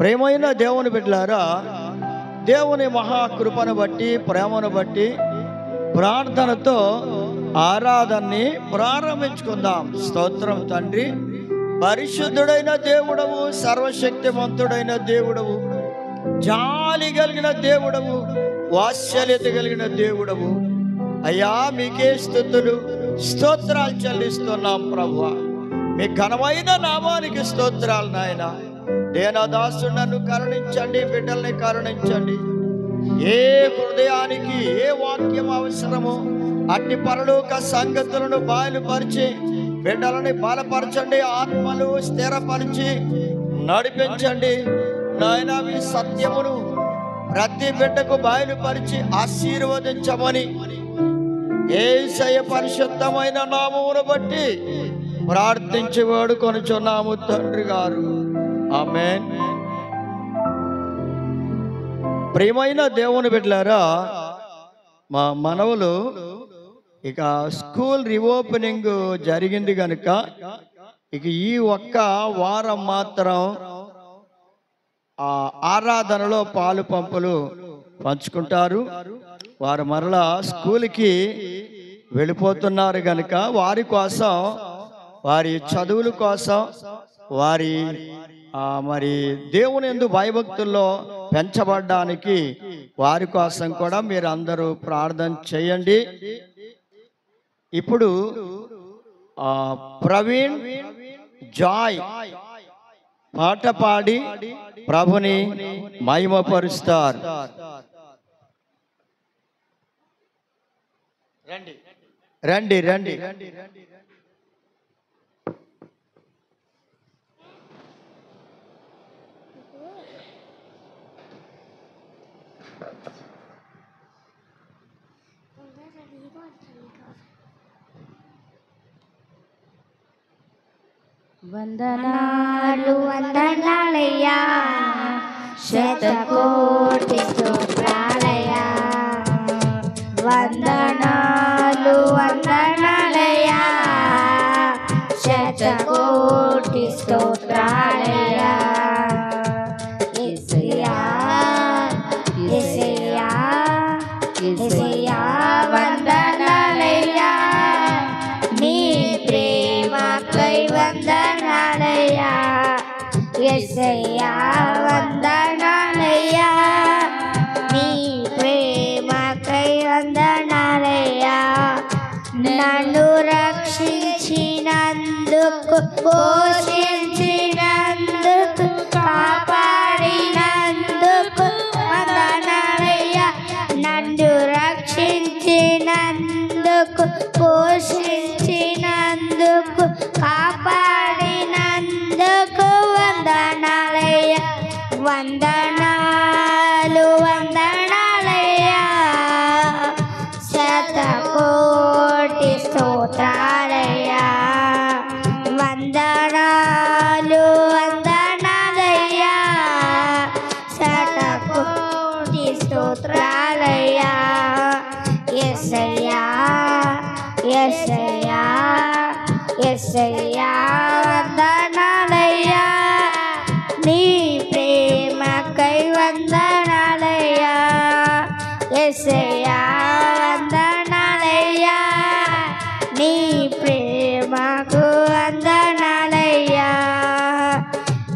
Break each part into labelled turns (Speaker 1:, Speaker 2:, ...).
Speaker 1: ప్రేమైన దేవుని బిడ్డలారా, దేవుని మహాకృపను బట్టి, ప్రేమను బట్టి ప్రార్థనతో ఆరాధనని ప్రారంభించుకుందాం. స్తోత్రం తండ్రి. పరిశుద్ధుడైన దేవుడవు, సర్వశక్తిమంతుడైన దేవుడవు, జాలి కలిగిన దేవుడవు, వాత్సల్యత కలిగిన దేవుడవు అయ్యా, మీకే స్తుతులు స్తోత్రాలు చెల్లిస్తున్నాం ప్రభువా. మీ ఘనమైన నామానికి స్తోత్రాలు నాయన. దేనదాసుడు నన్ను కరుణించండి, బిడ్డల్ని కరుణించండి. ఏ హృదయానికి ఏ వాక్యం అవసరమో అట్టి పరలోక సంగతులను బయలుపరిచి బిడ్డలని బలపరచండి, ఆత్మలు స్థిరపరిచి నడిపించండి నాయన. మీ సత్యమును ప్రతి బిడ్డకు బయలుపరిచి ఆశీర్వదించమని యేసయ్య పరిశుద్ధమైన నామమును బట్టి ప్రార్థించి వేడుకొనుచున్నాము తండ్రి గారు. ఆమేన్. ప్రియమైన దేవుని బిడ్డలారా, మా మనవలు ఇక స్కూల్ రీఓపెనింగ్ జరిగింది కనుక ఇక ఈ ఒక్క వారం మాత్రం ఆరాధనలో పాలు పంపులు పంచుకుంటారు. వారు మరలా స్కూల్కి వెళ్ళిపోతున్నారు కనుక వారి కోసం, వారి చదువుల కోసం, వారి మరి దేవుని యందు భయభక్తుల్లో పెంచబడ్డానికి వారి కోసం కూడా మీరు అందరూ ప్రార్థన చేయండి. ఇప్పుడు ప్రవీణ్ జాయ్ పాట పాడి ప్రభుని మహిమపరుస్తారు. రండి రండి రండి.
Speaker 2: వందనాలు వందనాలయ్యా, శతకోటి స్తోత్రాలయ్యా. వందనాలు వందనాలయ్యా, శతకోటి స్తోత్రాలయ్యా. యేసయ్యా యేసయ్యా యేసయ్యా వందనాలయ్యా, నీ ప్రేమకై వందనాలయ్యా. యేసయ్యా వందనాలయ్యా, నీ ప్రేమకై వందనాలయ్యా. నన్ను రక్షించినందుకు, పోషించినందుకు, కాపాడినందుకు వందనాలయ్యా. నన్ను రక్షించినందుకు, పోషించినందుకు, కాపాడినందుకు వందనాలయ్యా. వందనాలు వందనాలయ్యా, శతకోటి స్తోత్రాలయ్యా. వందనాలు వందనాలయ్యా, శతకోటి స్తోత్రాలయ్యా. యేసయ్యా యేసయ్యా యేసయ్యా వందనాలయ్యా, నీ ప్రేమకై వందనాలయ్యా. యేసయ్యా వందనాలయ్యా, నీ ప్రేమకు వందనాలయ్యా.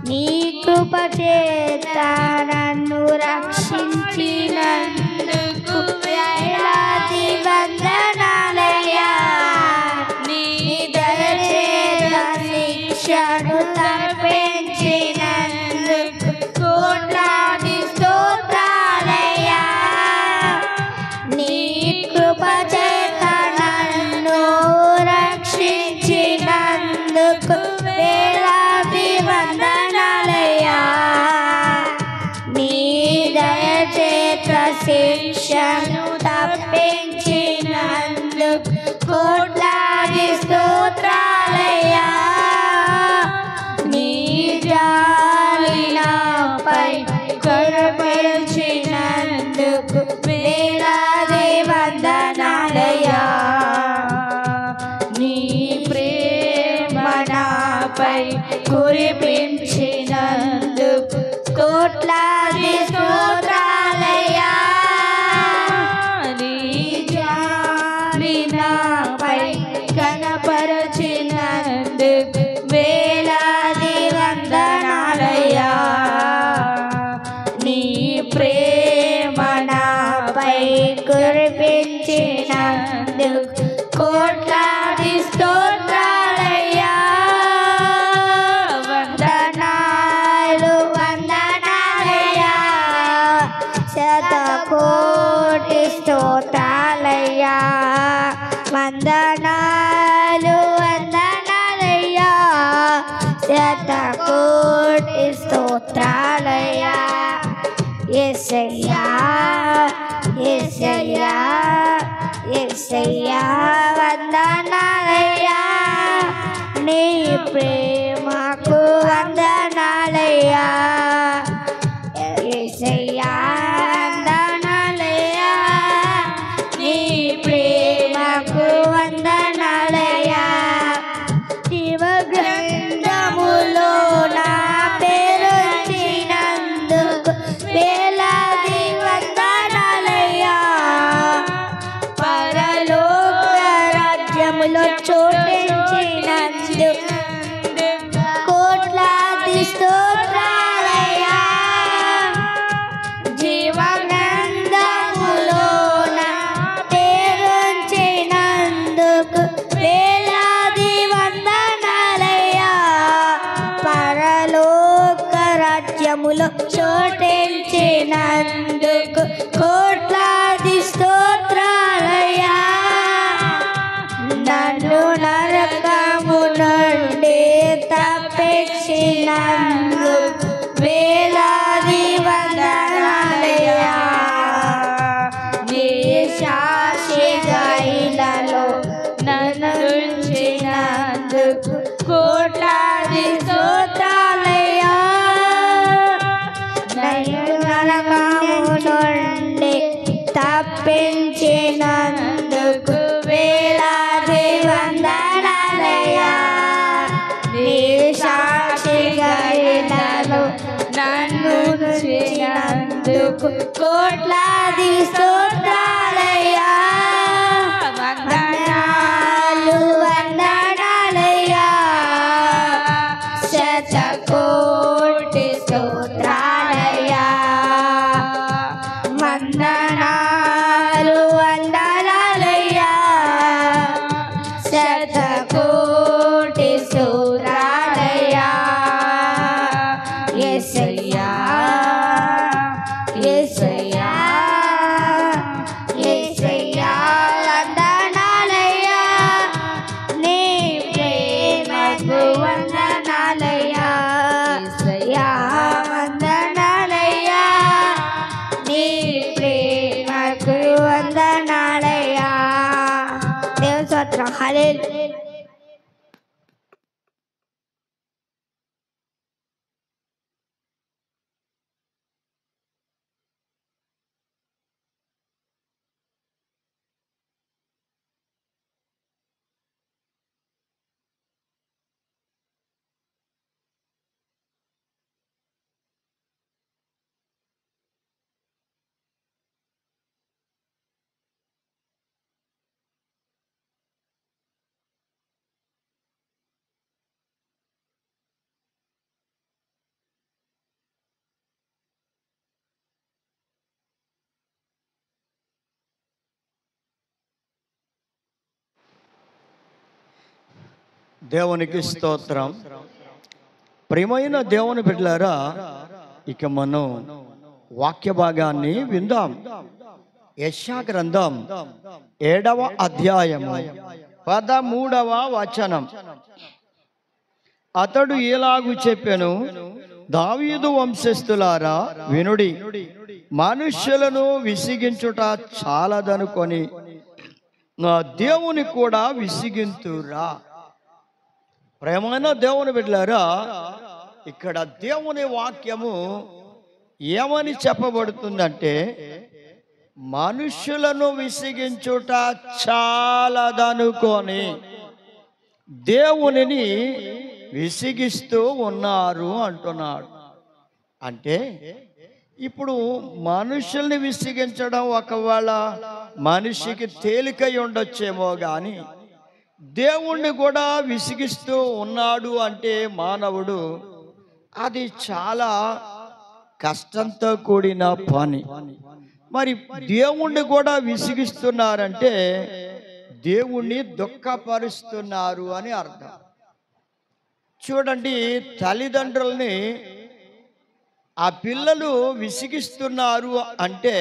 Speaker 2: నీ కృప చేత నన్ను రక్షించినందుకు వేలాది వందనాలయ్యా. నీ దయ చేత శిక్షను తప్పించినందుకు కోట్లాది స్తోత్రాలయ్యా. నీ కృప చేత నన్ను రక్షించినందుకు వేలాది వందనాలయ్యా. నీ దయ చేత శిక్షను తప్పించినందుకు కోట్లాది స్తోత్రాలయ్యా. నీ జాలి నాపై కరుణించినందుకు వేలాది వందనాలయ్యా. నీ ప్రేమ నాపై కురిపించినందుకు కోట్లాది స్తోత్రాలయ్యా నీ జాలి నాపై కనపరచినందుకు వేలాది వందనాలయ్యా నీ ప్రేమ నాపై కురిపించినందుకు కోట్లాది స్తోత్రాలయ్యా వందనాలు వందనాలయ్యా శతకోటి స్తోత్రాలయ్యా వందనాలు వందనాలయ్యా శతకోటి స్తోత్రాలయ్యా యేసయ్యా యేసయ్యా యేసయ్యా వందనాలయ్యా నీ ప్రేమకు వందనాలయ్యా యేసయ్యా వందనాలయ్యా నీ ప్రేమకు వందనాలయ్యా జీవ గ్రంథములో నా పేరు చిన్నందుకు వేలాది వందనాలయ్యా పరలోక రాజ్యములో చోటించినందుకు కోట్లాది స్తోత్రాలయ్యా జీవ గ్రంథములో నా పేరుంచినందుకు వేలాది వందనాలయ్యా పరలోక రాజ్యములో చోటించినందుకు కోట్లాది స్తోత్రాలయ్యా నన్ను నరకము నుండి తప్పించినందుకు వేలాది వందనాలయ్యా నీ సాక్షిగా నన్ను ఉంచినందుకు కోట్లాది స్తోత్రాలయ్యా నన్ను నరకము నుండి తప్పించినందుకు వేలాది వందనాలయ్యా నీ సాక్షిగా నన్ను ఉంచినందుకు కోట్లాది స్తోత్రాలయ్యా వందనాలు వందనాలయ్యా శతకోటి స్తోత్రాలయ్యా వందనాలు వందనాలయ్యా శతకోటి స్తోత్రాలయ్యా యేసయ్యా యేసయ్యా యేసయ్యా వందనాలయ్యా నీ ప్రేమకు వందనాలయ్యా యేసయ్యా వందనాలయ్యా నీ ప్రేమకు వందనాలయ్యా దేవుని స్తోత్రం హల్లెలూయా
Speaker 1: దేవునికి స్తోత్రం. ప్రియమైన దేవుని బిడ్డలారా, ఇక మనం వాక్య భాగాన్ని విందాం. యెషయా గ్రంథం 7వ అధ్యాయము 13వ వచనం. అతడు ఇలాగు చెప్పెను, దావీదు వంశస్థులారా వినుడి, మనుష్యులను విసిగించుట చాలదనుకొని నా దేవుని కూడా విసిగింతురా. ప్రేమైన దేవుని బిడ్డలారా, ఇక్కడ దేవుని వాక్యము ఏమని చెప్పబడుతుందంటే, మనుష్యులను విసిగించుట చాలదనుకొని దేవునిని విసిగిస్తూ ఉన్నారు అంటున్నాడు. అంటే ఇప్పుడు మనుషుల్ని విసిగించడం ఒకవేళ మనిషికి తేలికై ఉండొచ్చేమో కానీ దేవుణ్ణి కూడా విసిగిస్తూ ఉన్నాడు అంటే మానవుడు, అది చాలా కష్టంతో కూడిన పని. మరి దేవుణ్ణి కూడా విసిగిస్తున్నారంటే దేవుణ్ణి దుఃఖపరుస్తున్నారు అని అర్థం. చూడండి, తల్లిదండ్రుల్ని ఆ పిల్లలు విసిగిస్తున్నారు అంటే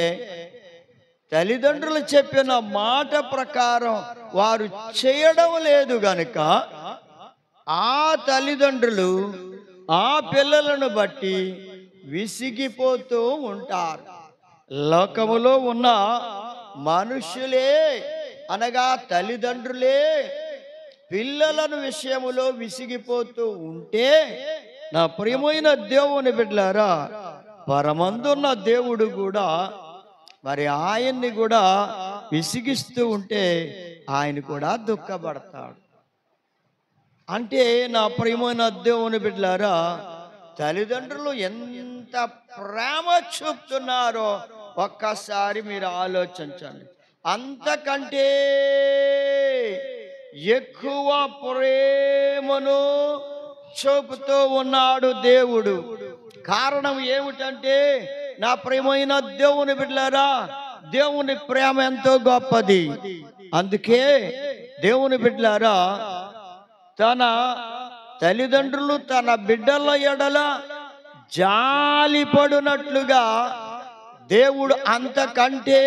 Speaker 1: తల్లిదండ్రులు చెప్పిన మాట ప్రకారం వారు చేయడం లేదు గనుక ఆ తల్లిదండ్రులు ఆ పిల్లలను బట్టి విసిగిపోతూ ఉంటారు. లోకములో ఉన్న మనుషులే అనగా తల్లిదండ్రులే పిల్లలను విషయములో విసిగిపోతూ ఉంటే, నా ప్రియమైన దేవుని బిడ్డలారా, పరమందున్న దేవుడు కూడా మరి ఆయన్ని కూడా విసిగిస్తూ ఉంటే ఆయన కూడా దుఃఖపడతాడు. అంటే నా ప్రియమైన దేవుని బిడ్డలారా, తల్లిదండ్రులు ఎంత ప్రేమ చూపుతున్నారో ఒక్కసారి మీరు ఆలోచించండి. అంతకంటే ఎక్కువ ప్రేమను చూపుతూ ఉన్నాడు దేవుడు. కారణం ఏమిటంటే, నా ప్రియమైన దేవుని బిడ్డలారా, దేవుని ప్రేమ ఎంతో గొప్పది. అందుకే దేవుని బిడ్డలారా, తన తల్లిదండ్రులు తన బిడ్డల ఎడల జాలిపడినట్లుగా దేవుడు అంతకంటే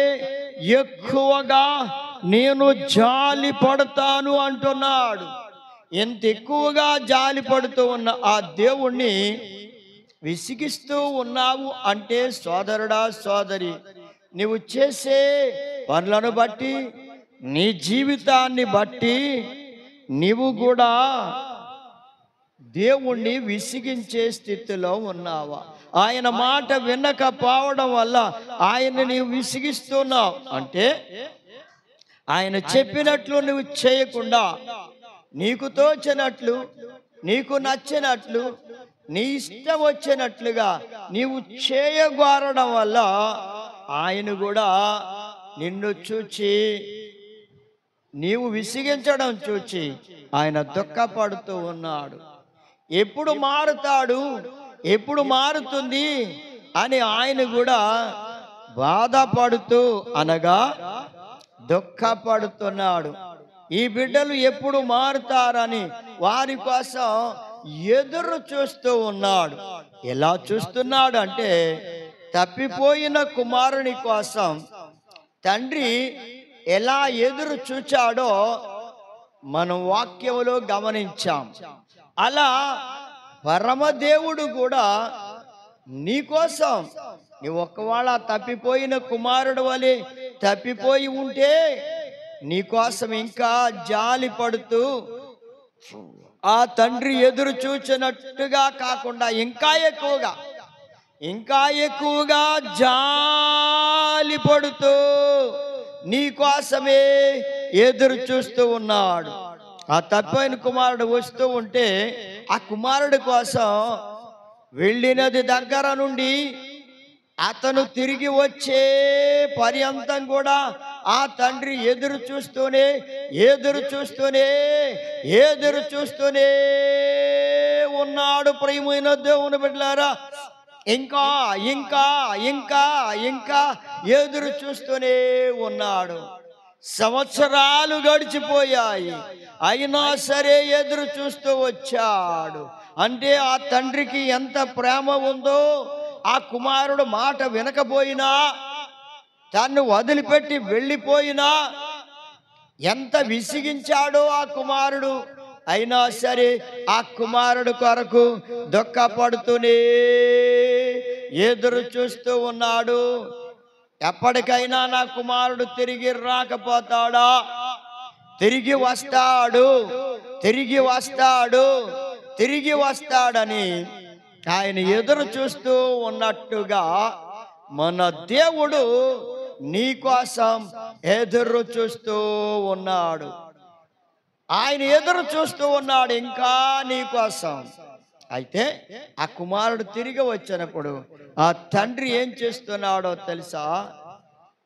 Speaker 1: ఎక్కువగా నేను జాలి పడతాను అంటున్నాడు. ఎంత ఎక్కువగా జాలి పడుతూ ఉన్న ఆ దేవుణ్ణి విసిగిస్తూ ఉన్నావు అంటే, సోదరుడా సోదరి, నీవు చేసే పనులను బట్టి, నీ జీవితాన్ని బట్టి నీవు కూడా దేవుణ్ణి విసిగించే స్థితిలో ఉన్నావా? ఆయన మాట వినకపోవడం వల్ల ఆయన్ని నీవు విసిగిస్తున్నావు అంటే, ఆయన చెప్పినట్లు నువ్వు చేయకుండా నీకు తోచినట్లు, నీకు నచ్చినట్లు, నీ ఇష్టం వచ్చినట్లుగా నీవు చేయగోరడం వల్ల ఆయన కూడా నిన్ను చూచి, నీవు విసిగించడం చూచి ఆయన దుఃఖపడుతూ ఉన్నాడు. ఎప్పుడు మారుతాడు, ఎప్పుడు మారుతుంది అని ఆయన కూడా బాధపడుతూ అనగా దుఃఖపడుతున్నాడు. ఈ బిడ్డలు ఎప్పుడు మారుతారని వారి కోసం ఎదురు చూస్తూ ఉన్నాడు. ఎలా చూస్తున్నాడు అంటే, తప్పిపోయిన కుమారుని కోసం తండ్రి ఎలా ఎదురు చూచాడో మనం వాక్యములో గమనించాం. అలా పరమదేవుడు కూడా నీకోసం, నువ్వు ఒకవేళ తప్పిపోయిన కుమారుడు వలె తప్పిపోయి ఉంటే నీకోసం ఇంకా జాలి పడుతూ ఆ తండ్రి ఎదురు చూచినట్టుగా కాకుండా ఇంకా ఎక్కువగా జాలి పడుతూ నీకోసమే ఎదురు చూస్తూ ఉన్నాడు. ఆ తప్పిపోయిన కుమారుడు వస్తూ ఉంటే ఆ కుమారుడి కోసం వెళ్ళినది దగ్గర నుండి అతను తిరిగి వచ్చే పర్యంతం కూడా ఆ తండ్రి ఎదురు చూస్తూనే ఉన్నాడు. ప్రియమైన దేవుని బిడ్డలారా, ఇంకా ఎదురు చూస్తూనే ఉన్నాడు. సంవత్సరాలు గడిచిపోయాయి, అయినా సరే ఎదురు చూస్తూ వచ్చాడు. అంటే ఆ తండ్రికి ఎంత ప్రేమ ఉందో, ఆ కుమారుడు మాట వినకపోయినా, తన్ను వదిలిపెట్టి వెళ్ళిపోయినా, ఎంత విసిగించాడో ఆ కుమారుడు, అయినా సరే ఆ కుమారుడు కొరకు దుఃఖపడుతూనే ఎదురు చూస్తూ ఉన్నాడు. ఎప్పటికైనా నా కుమారుడు తిరిగి రాకపోతాడా? తిరిగి వస్తాడని ఆయన ఎదురు చూస్తూ ఉన్నట్టుగా మన దేవుడు నీ కోసం ఎదురు చూస్తూ ఉన్నాడు. ఆయన ఎదురు చూస్తూ ఉన్నాడు ఇంకా నీ కోసం. అయితే ఆ కుమారుడు తిరిగి వచ్చినప్పుడు ఆ తండ్రి ఏం చేస్తున్నాడో తెలుసా?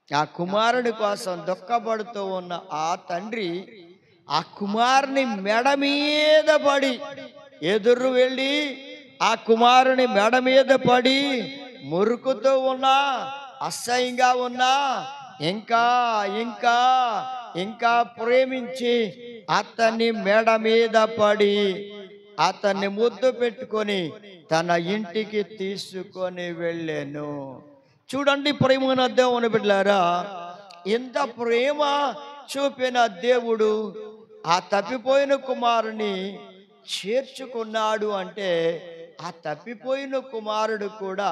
Speaker 1: ఆ కుమారుడి కోసం దుఃఖపడుతూ ఉన్న ఆ తండ్రి ఆ కుమారుని మెడ మీద పడి ఎదురు వెళ్ళి ఆ కుమారుని మెడ మీద పడి మురుకుతూ ఉన్నా, అసహ్యంగా ఉన్నా ఇంకా ఇంకా ఇంకా ప్రేమించి అతన్ని మెడ మీద పడి అతన్ని ముద్దు పెట్టుకొని తన ఇంటికి తీసుకొని వెళ్ళాను. చూడండి ప్రేమన దేవుని బిడ్డలారా, ఎంత ప్రేమ చూపిన దేవుడు ఆ తప్పిపోయిన కుమారుని చేర్చుకున్నాడు అంటే ఆ తప్పిపోయిన కుమారుడు కూడా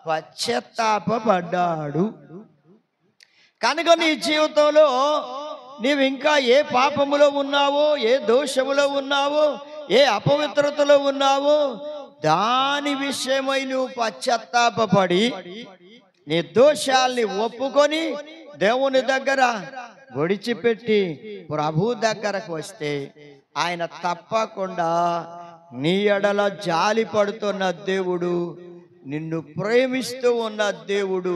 Speaker 1: పశ్చాత్తాపడ్డాడు. కనుక నీ జీవితంలో నీవు ఇంకా ఏ పాపములో ఉన్నావో, ఏ దోషములో ఉన్నావో, ఏ అపవిత్రతలో ఉన్నావో దాని విషయమై నువ్వు పశ్చాత్తాపడి నీ దోషాల్ని ఒప్పుకొని దేవుని దగ్గర విడిచిపెట్టి ప్రభు దగ్గరకు వస్తే ఆయన తప్పకుండా నీ ఎడల జాలి పడుతున్న దేవుడు, నిన్ను ప్రేమిస్తూ ఉన్న దేవుడు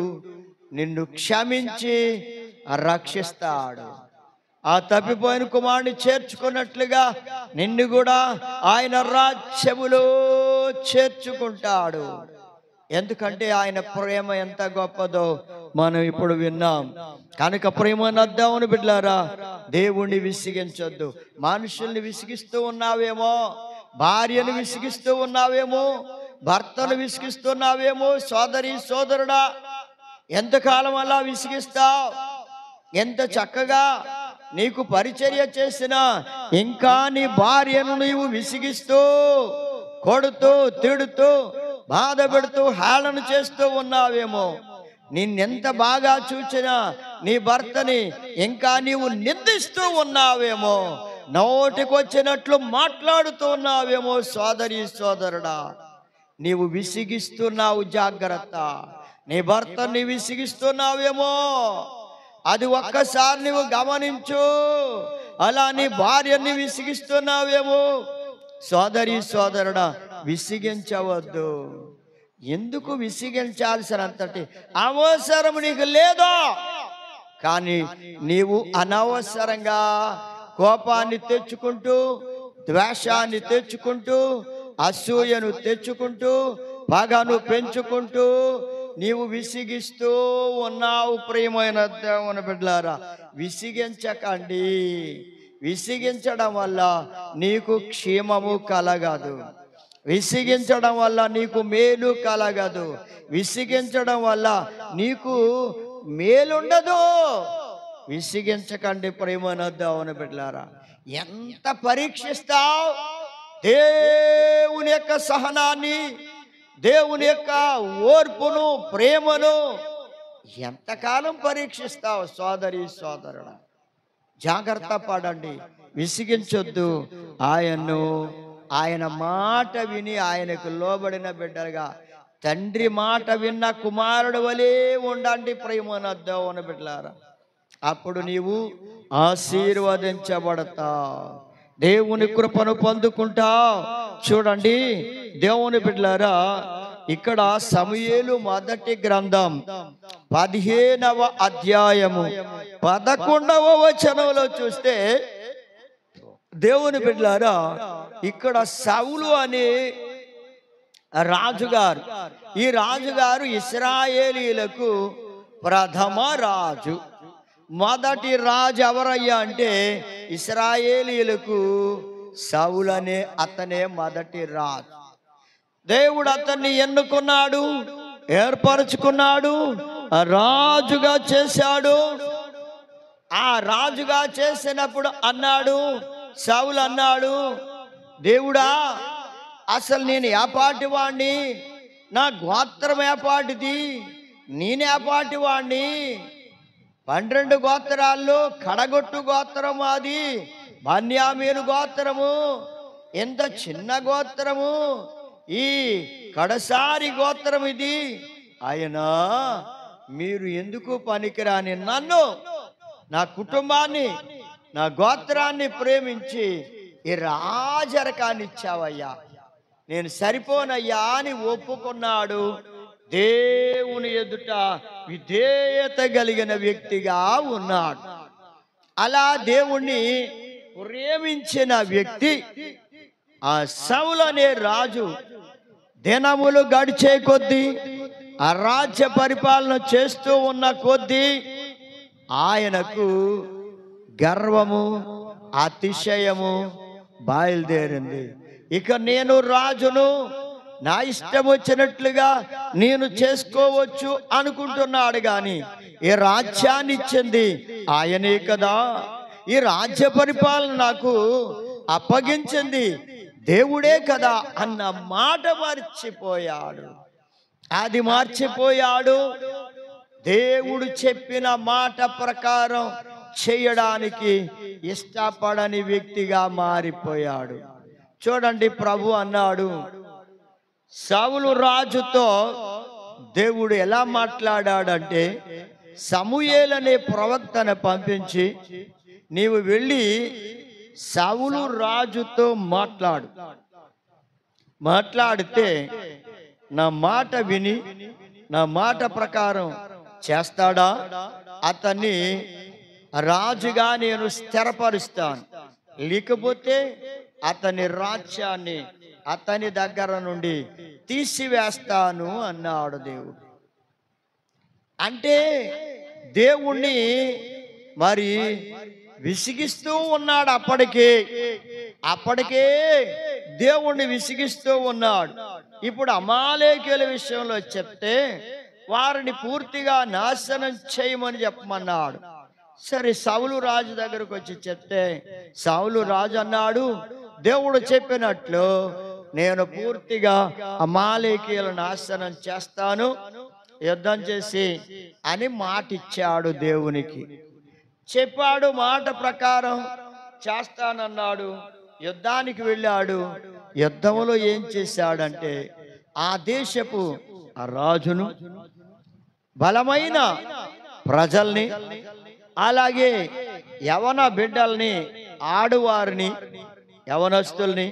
Speaker 1: నిన్ను క్షమించి రక్షిస్తాడు. ఆ తప్పిపోయిన కుమారుని చేర్చుకున్నట్లుగా నిన్ను కూడా ఆయన రాజ్యములో చేర్చుకుంటాడు. ఎందుకంటే ఆయన ప్రేమ ఎంత గొప్పదో మనం ఇప్పుడు విన్నాం. కనుక ప్రేమను దేవుని బిడ్డలారా, దేవుణ్ణి విసిగించొద్దు. మనుషుల్ని విసిగిస్తూ ఉన్నావేమో, భార్యను విసిగిస్తూ ఉన్నావేమో, భర్తను విసిగిస్తున్నావేమో. సోదరి సోదరుడా, ఎంతకాలం అలా విసిగిస్తావు? ఎంత చక్కగా నీకు పరిచర్య చేసినా ఇంకా నీ భార్యను నీవు విసిగిస్తూ, కొడుతూ, తిడుతూ, బాధ పెడుతూ, హేళన చేస్తూ ఉన్నావేమో. నిన్నెంత బాగా చూచినా నీ భర్తని ఇంకా నీవు నిందిస్తూ ఉన్నావేమో, నోటికొచ్చినట్లు మాట్లాడుతూ ఉన్నావేమో. సోదరి సోదరుడా, నీవు విసిగిస్తున్నావు, జాగ్రత్త. నీ భర్తని విసిగిస్తున్నావేమో, అది ఒక్కసారి నువ్వు గమనించు. అలా నీ భార్యని విసిగిస్తున్నావేమో. సోదరి సోదరుడా, విసిగించవద్దు. ఎందుకు విసిగించాల్సినంతటి అవసరం నీకు లేదో, కానీ నీవు అనవసరంగా కోపాన్ని తెచ్చుకుంటూ, ద్వేషాన్ని తెచ్చుకుంటూ, అసూయను తెచ్చుకుంటూ, పగను పెంచుకుంటూ నీవు విసిగిస్తూ ఉన్నావు. ప్రియమైన దేవుని బిడ్డలారా, విసిగించకండి. విసిగించడం వల్ల నీకు క్షేమము కలగదు. విసిగించడం వల్ల నీకు మేలు కలగదు. విసిగించడం వల్ల నీకు మేలుండదు. విసిగించకండి ప్రియమైన దేవుని బిడ్డలారా. ఎంత పరీక్షిస్తావు దేవుని యొక్క సహనాన్ని, దేవుని యొక్క ఓర్పును, ప్రేమను ఎంతకాలం పరీక్షిస్తావు? సోదరి సోదరుడా, జాగ్రత్త పడండి, విసిగించొద్దు. ఆయన మాట విని ఆయనకు లోబడిన బిడ్డలుగా తండ్రి మాట విన్న కుమారుడు వలె ఉండండి ప్రియమైన దేవుని బిడ్డలారా. అప్పుడు నీవు ఆశీర్వదించబడతావు, దేవుని కృపను పొందుకుంటావు. చూడండి దేవుని బిడ్డలారా, ఇక్కడ సమూయేలు మొదటి గ్రంథం 15వ అధ్యాయము 11వ వచనంలో చూస్తే, దేవుని బిడ్డలారా, ఇక్కడ సౌలు అనే రాజుగారు, ఈ రాజుగారు ఇశ్రాయేలీలకు ప్రథమ రాజు. మొదటి రాజు ఎవరయ్యా అంటే ఇశ్రాయేలీలకు సౌలు అనే అతనే మొదటి రాజు. దేవుడు అతన్ని ఎన్నుకున్నాడు, ఏర్పరచుకున్నాడు, రాజుగా చేశాడు. ఆ రాజుగా చేసినప్పుడు అన్నాడు, సౌలు అన్నాడు, దేవుడా, అసలు నేను ఏపాటి వాణ్ణి, నా గోత్రం ఏపాటిది, నేనేపాటి వాణ్ణి? 12 గోత్రాల్లో కడగొట్టు గోత్రం అది, బన్యామీను గోత్రము. ఎంత చిన్న గోత్రము, ఈ కడసారి గోత్రం ఇది. ఆయన మీరు ఎందుకు పనికిరాని నన్ను, నా కుటుంబాన్ని, నా గోత్రాన్ని ప్రేమించి ఈ రాజరకాన్ని ఇచ్చావయ్యా. నేను సరిపోనయ్యా అని ఒప్పుకున్నాడు. దేవుని ఎదుట విధేయత కలిగిన వ్యక్తిగా ఉన్నాడు. అలా దేవుణ్ణి ప్రేమించిన వ్యక్తి ఆ సౌలు అనే రాజు దినములు గడిచే కొద్దీ ఆ రాజ్య పరిపాలన చేస్తూ ఉన్న కొద్దీ ఆయనకు గర్వము అతిశయము బయలుదేరింది. ఇక నేను రాజును, నా ఇష్టం వచ్చినట్లుగా నేను చేసుకోవచ్చు అనుకుంటున్నాడు. గాని ఈ రాజ్యాన్ని ఇచ్చింది ఆయనే కదా, ఈ రాజ్య పరిపాలన నాకు అప్పగించింది దేవుడే కదా అన్న మాట మర్చిపోయాడు. అది మర్చిపోయాడు. దేవుడు చెప్పిన మాట ప్రకారం చేయడానికి ఇష్టపడని వ్యక్తిగా మారిపోయాడు. చూడండి, ప్రభు అన్నాడు, సౌలు రాజుతో దేవుడు ఎలా మాట్లాడాడంటే, సమూయేలు అనే ప్రవక్తను పంపించి నీవు వెళ్ళి సౌలు రాజుతో మాట్లాడితే నా మాట విని నా మాట ప్రకారం చేస్తాడా, అతన్ని రాజుగా నేను స్థిరపరుస్తాను, లేకపోతే అతని రాజ్యాన్ని అతని దగ్గర నుండి తీసివేస్తాను అన్నాడు దేవుడు. అంటే దేవుణ్ణి మరి విసిగిస్తూ ఉన్నాడు. అప్పటికే దేవుణ్ణి విసిగిస్తూ ఉన్నాడు. ఇప్పుడు అమాలేకీయుల విషయంలో చెప్తే వారిని పూర్తిగా నాశనం చేయమని చెప్పమన్నాడు. సరే, సౌలు రాజు దగ్గరకు వచ్చి చెప్తే సౌలు రాజు అన్నాడు, దేవుడు చెప్పినట్లు నేను పూర్తిగా అమాలేకీయులను నాశనం చేస్తాను, యుద్ధం చేసి అని మాట ఇచ్చాడు. దేవునికి చెప్పాడు, మాట ప్రకారం చేస్తానన్నాడు. యుద్ధానికి వెళ్ళాడు. యుద్ధంలో ఏం చేశాడంటే ఆ దేశపు ఆ రాజును, బలమైన ప్రజల్ని, అలాగే యవన బిడ్డల్ని, ఆడువారిని, యవనస్తుల్ని,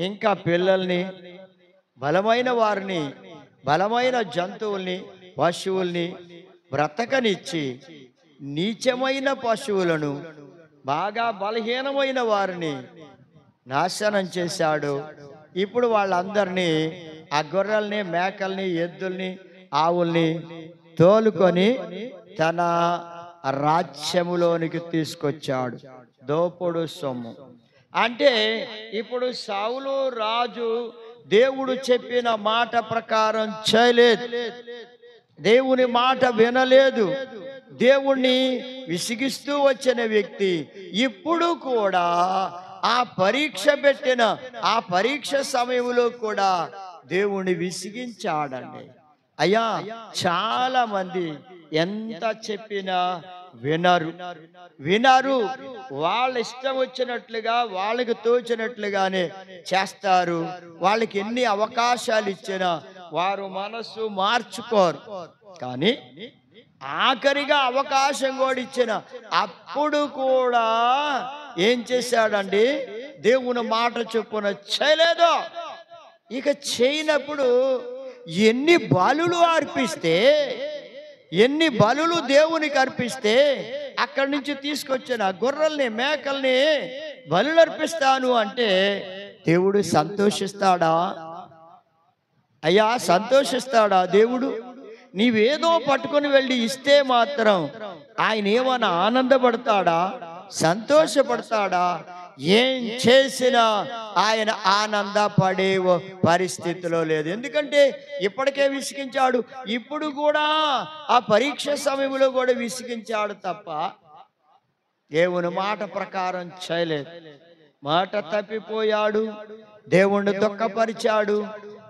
Speaker 1: ఇంకా పిల్లల్ని, బలమైన వారిని, బలమైన జంతువుల్ని, పశువుల్ని బ్రతకనిచ్చి నీచమైన పశువులను, బాగా బలహీనమైన వారిని నాశనం చేశాడు. ఇప్పుడు వాళ్ళందరినీ, ఆ గొర్రెల్ని, మేకల్ని, ఎద్దుల్ని, ఆవుల్ని తోలుకొని తన రాజ్యములోనికి తీసుకొచ్చాడు. దోపుడు సొమ్ము. అంటే ఇప్పుడు సౌలు రాజు దేవుడు చెప్పిన మాట ప్రకారం చేయలేదు, దేవుని మాట వినలేదు, దేవుణ్ణి విసిగిస్తూ వచ్చిన వ్యక్తి ఇప్పుడు కూడా ఆ పరీక్ష పెట్టిన ఆ పరీక్ష సమయంలో కూడా దేవుణ్ణి విసిగించాడండి. అయ్యా, చాలా మంది ఎంత చెప్పినా వినరు. వాళ్ళ ఇష్టం వచ్చినట్లుగా, వాళ్ళకి తోచినట్లుగానే చేస్తారు. వాళ్ళకి ఎన్ని అవకాశాలు ఇచ్చినా వారు మనసు మార్చుకోరు. కానీ ఆఖరిగా అవకాశం కూడా ఇచ్చిన అప్పుడు కూడా ఏం చేశాడండి, దేవుని మాట చొప్పున చేయలేదు. ఇక చేయనప్పుడు ఎన్ని బలులు అర్పిస్తే, ఎన్ని బలులు దేవునికి అర్పిస్తే, అక్కడి నుంచి తీసుకొచ్చిన గొర్రెల్ని, మేకల్ని బలులు అర్పిస్తాను అంటే దేవుడు సంతోషిస్తాడా? అయ్యా, సంతోషిస్తాడా దేవుడు? నీవేదో పట్టుకొని వెళ్ళి ఇస్తే మాత్రం ఆయన ఏమైనా ఆనందపడతాడా, సంతోషపడతాడా? ఏం చేసినా ఆయన ఆనందపడే పరిస్థితిలో లేదు. ఎందుకంటే ఇప్పటికే విసిగించాడు, ఇప్పుడు కూడా ఆ పరీక్ష సమయంలో కూడా విసిగించాడు తప్ప దేవుని మాట ప్రకారం చేయలేదు. మాట తప్పిపోయాడు, దేవుణ్ణి దుఃఖపరిచాడు,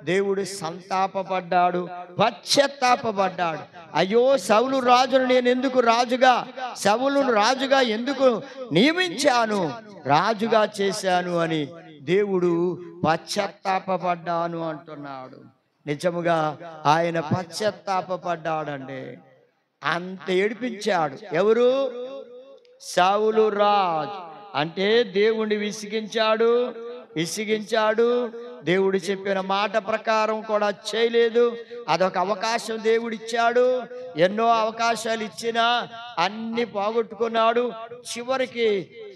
Speaker 1: దేవుడు సంతాపపడ్డాడు, పశ్చాత్తాపపడ్డాడు. అయ్యో, సౌలు రాజును నేను ఎందుకు సౌలును రాజుగా ఎందుకు నియమించాను, రాజుగా చేశాను అని దేవుడు పశ్చాత్తాపపడ్డాను అంటున్నాడు. నిజముగా ఆయన పశ్చాత్తాపపడ్డాడండి. అంత ఏడిపించాడు. ఎవరు? సౌలు రాజు. అంటే దేవుణ్ణి విసిగించాడు, దేవుడు చెప్పిన మాట ప్రకారం కూడా చేయలేదు. అదొక అవకాశం దేవుడిచ్చాడు. ఎన్నో అవకాశాలు ఇచ్చినా అన్ని పోగొట్టుకున్నాడు. చివరికి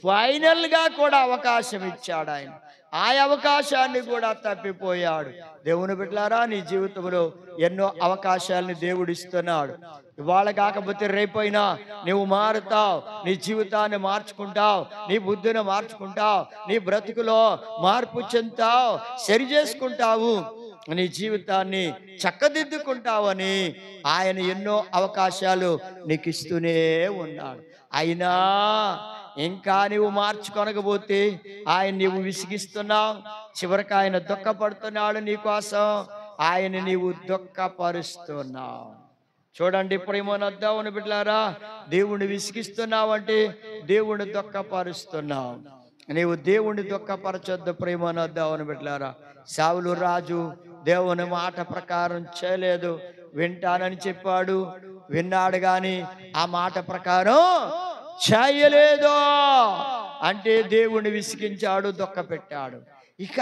Speaker 1: ఫైనల్గా కూడా అవకాశం ఇచ్చాడు ఆయన. ఆ అవకాశాన్ని కూడా తప్పిపోయాడు. దేవుని బిడ్డలారా, నీ జీవితంలో ఎన్నో అవకాశాలని దేవుడు ఇస్తున్నాడు. ఇవాళ కాకపోతే రేపైనా నువ్వు మారుతావు, నీ జీవితాన్ని మార్చుకుంటావు, నీ బుద్ధిని మార్చుకుంటావు, నీ బ్రతుకులో మార్పు చెందుతావు, సరి చేసుకుంటావు, నీ జీవితాన్ని చక్కదిద్దుకుంటావని ఆయన ఎన్నో అవకాశాలు నీకు ఇస్తూనే ఉన్నాడు. అయినా ఇంకా నువ్వు మార్చుకొనకపోతే ఆయన నీవు విసిగిస్తున్నావు. చివరికి ఆయన దుఃఖపడుతున్నాడు నీకోసం. ఆయన నీవు దుఃఖపరుస్తున్నావు. చూడండి, ప్రేమను దేవుని బిడ్డలారా, దేవుణ్ణి విసిగిస్తున్నావు అంటే దేవుణ్ణి దుఃఖపరుస్తున్నావు. నీవు దేవుణ్ణి దుఃఖపరచొద్దు. ప్రేమను దేవుని బిడ్డలారా, సౌలు రాజు దేవుని మాట ప్రకారం చేయలేదు. వింటానని చెప్పాడు, విన్నాడు, గాని ఆ మాట ప్రకారం చేయలేదు. అంటే దేవుణ్ణి విసిగించాడు, దుఃఖ పెట్టాడు. ఇక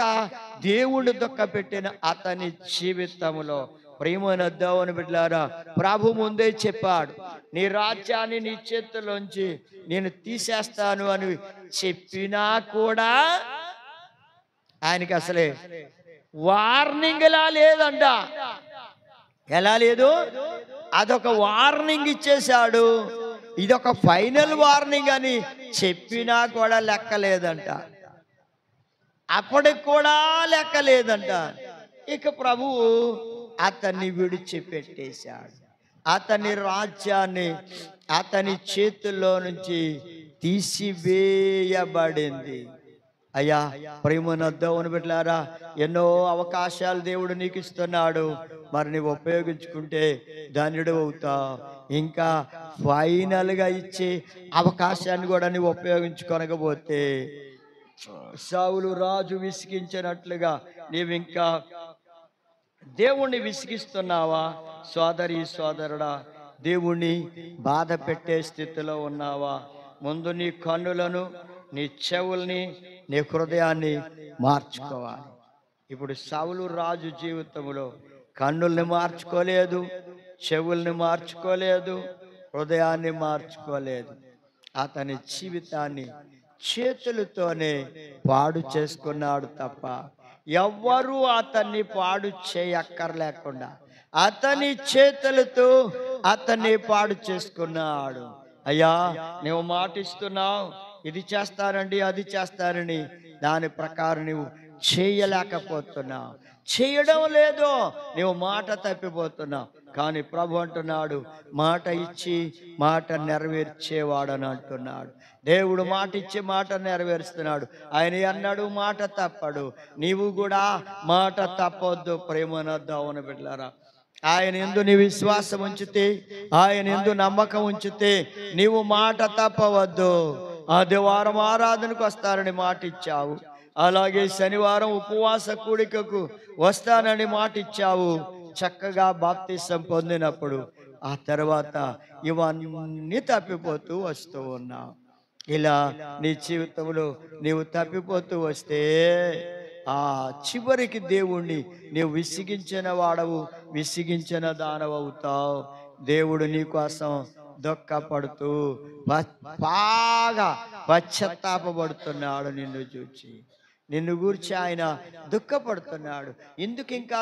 Speaker 1: దేవుణ్ణి దుఃఖ పెట్టిన అతని జీవితంలో ప్రేమైన దేవుని బిడ్డలారా, ప్రభు ముందే చెప్పాడు, నీ రాజ్యాన్ని నీ చేతుల్లోంచి నేను తీసేస్తాను అని చెప్పినా కూడా ఆయనకి అసలే వార్నింగ్ ఎలా లేదంట. ఎలా లేదు? అదొక వార్నింగ్ ఇచ్చేశాడు. ఇదొక ఫైనల్ వార్నింగ్ అని చెప్పినా కూడా లెక్కలేదంట. అప్పటికి కూడా లెక్కలేదంట. ఇక ప్రభువు అతన్ని విడిచిపెట్టేశాడు. అతని రాజ్యాన్ని అతని చేతుల్లో నుంచి తీసివేయబడింది. అయ్యా, ప్రేమను దేవుని బిడ్డలారా, ఎన్నో అవకాశాలు దేవుడు నీకు ఇస్తున్నాడు. మరి నువ్వు ఉపయోగించుకుంటే ధన్యుడు అవుతావు. ఇంకా ఫైనల్గా ఇచ్చే అవకాశాన్ని కూడా నువ్వు ఉపయోగించుకోనకపోతే సౌలు రాజు విసిగించినట్లుగా నీవు ఇంకా దేవుణ్ణి విసిగిస్తున్నావా? సోదరి సోదరుడా, దేవుణ్ణి బాధ పెట్టే స్థితిలో ఉన్నావా? ముందు నీ కన్నులను, నీ చెవుల్ని, నీ హృదయాన్ని మార్చుకోవాలి. ఇప్పుడు సౌలు రాజు జీవితంలో కన్నుల్ని మార్చుకోలేదు, చెవుల్ని మార్చుకోలేదు, హృదయాన్ని మార్చుకోలేదు. అతని జీవితాన్ని చేతులతోనే పాడు చేసుకున్నాడు తప్ప ఎవ్వరూ అతన్ని పాడు చేయక్కర్లేకుండా అతని చేతులతో అతన్ని పాడు చేసుకున్నాడు. అయ్యా, నువ్వు మాటిస్తున్నావు, ఇది చేస్తానండి, అది చేస్తానని, దాని ప్రకారం నువ్వు చేయలేకపోతున్నావు, చేయడం లేదు, నువ్వు మాట తప్పిపోతున్నావు. కానీ ప్రభు అంటున్నాడు, మాట ఇచ్చి మాట నెరవేర్చేవాడని అంటున్నాడు. దేవుడు మాట ఇచ్చి మాట నెరవేరుస్తున్నాడు. ఆయన అన్నాడు, మాట తప్పడు. నీవు కూడా మాట తప్పొద్దు. ప్రేమను దేవుని బిడ్డలారా, ఆయన యందు నీ విశ్వాసం ఉంచితే, ఆయన యందు నమ్మకం ఉంచితే నీవు మాట తప్పవద్దు. ఆదివారం ఆరాధనకు వస్తానని మాట ఇచ్చావు, అలాగే శనివారం ఉపవాస కూడికకు వస్తానని మాట ఇచ్చావు. చక్కగా బాప్తిసం పొందినప్పుడు ఆ తర్వాత ఇవన్నీ తప్పిపోతూ వస్తూ ఉన్నావు. ఇలా నీ జీవితంలో నీవు తప్పిపోతూ వస్తే ఆ చివరికి దేవుణ్ణి నీవు విసిగించిన వాడవు, విసిగించిన దానవవుతావు. దేవుడు నీ కోసం దుఃఖపడుతూ బాగా పశ్చాత్తాపడుతున్నాడు. నిన్ను చూచి, నిన్ను గూర్చి ఆయన దుఃఖపడుతున్నాడు. ఎందుకు ఇంకా